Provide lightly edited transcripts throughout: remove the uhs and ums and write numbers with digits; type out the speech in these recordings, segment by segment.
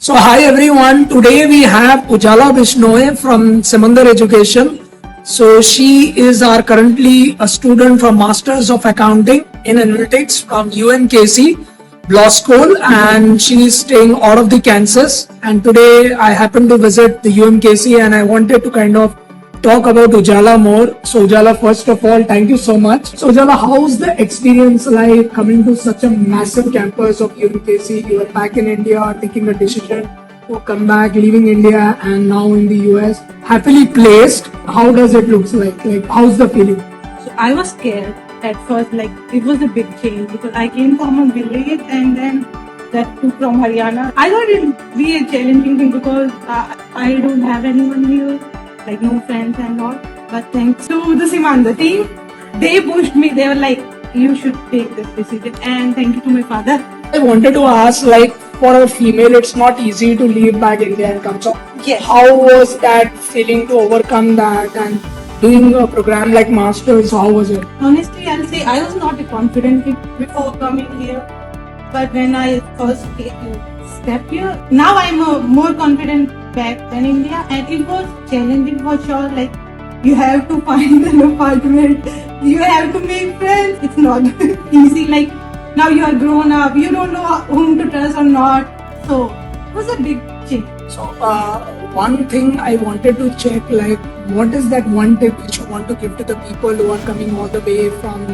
So hi everyone, today we have Ujala Bishnoy from Samandar Education. So she is our currently a student from Masters of Accounting in Analytics from UMKC Law School, and she is staying out of the Kansas. And today I happened to visit the UMKC and I wanted to kind of talk about Ujala more. So Ujala, first of all, thank you so much. So Ujala, how's the experience like coming to such a massive campus of UMKC? You are back in India, taking a decision to come back, leaving India, and now in the US, happily placed. How does it look like? Like, how's the feeling? So I was scared at first, like it was a big change because I came from a village and then that too from Haryana. I thought it would be a challenging thing because I don't have anyone here, like no friends and all. But thanks to the Simandar team, they pushed me. They were like, you should take this decision. And thank you to my father. I wanted to ask, like, for a female, it's not easy to leave back India and come. So, Yes. how was that feeling to overcome that and doing a program like Masters? How was it? Honestly, I'll say I was not confident before coming here. But when I first stepped here, now I'm more confident back than India. And it was challenging for sure. Like, you have to find an apartment, you have to make friends. It's not easy. Like, now you are grown up, you don't know whom to trust or not. So, it was a big change. So, one thing I wanted to check, like, what is that one tip which you want to give to the people who are coming all the way from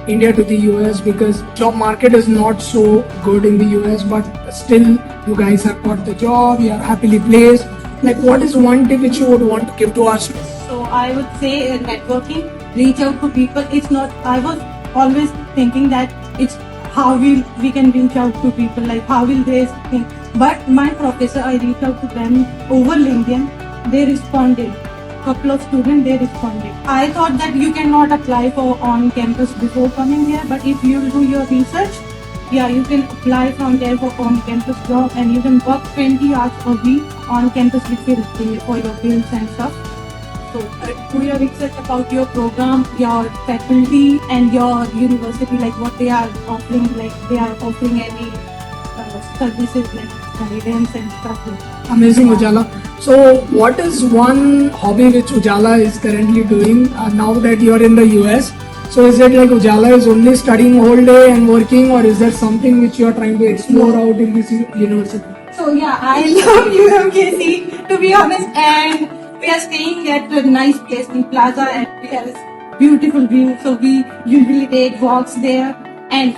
India to the US? Because job market is not so good in the US, but still you guys have got the job, you are happily placed. Like, what is one tip which you would want to give to us? So I would say networking, reach out to people. It's not, I was always thinking that it's how we can reach out to people, like how will they think. But my professor, I reached out to them over LinkedIn. They responded. Couple of students, they responded. I thought that you cannot apply for on campus before coming here, but if you do your research, yeah, you can apply from there for on campus job and you can work 20 hours a week on campus which will pay for your bills and stuff. So do your research about your program, your faculty and your university, like what they are offering, like they are offering any services like guidance and stuff like that. Amazing, Ujala. So, what is one hobby which Ujala is currently doing now that you are in the US? So, is it like Ujala is only studying whole day and working, or is there something which you are trying to explore out in this university? So yeah, I love UMKC to be honest, and we are staying at a nice place in Plaza and we have a beautiful view. So we usually take walks there and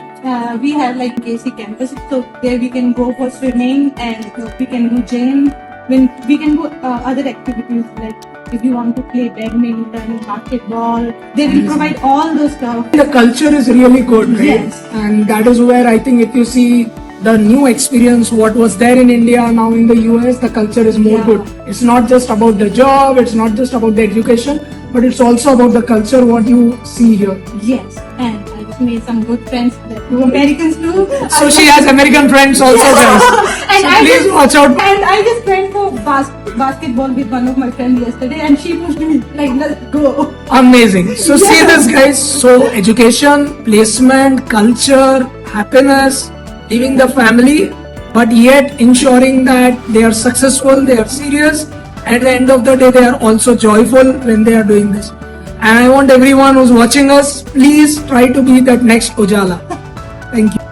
we have like KC campus. So there we can go for swimming and we can do gym. When we can do other activities like if you want to play badminton, basketball, they will provide all those stuff. The culture is really good, right? Yes. And that is where I think if you see the new experience, what was there in India, now in the US, the culture is more Yeah. good. It's not just about the job, it's not just about the education, but it's also about the culture, what you see here. Yes, and I just made some good friends that do Americans too. So she has American friends also, guys. And So I please just watch out. And I just went for basketball with one of my friends yesterday, and she pushed me like, let's go. Amazing. So see this, guys. So education, placement, culture, happiness, leaving the family, but yet ensuring that they are successful, they are serious. At the end of the day, they are also joyful when they are doing this. And I want everyone who's watching us, please try to be that next Ujala. Thank you.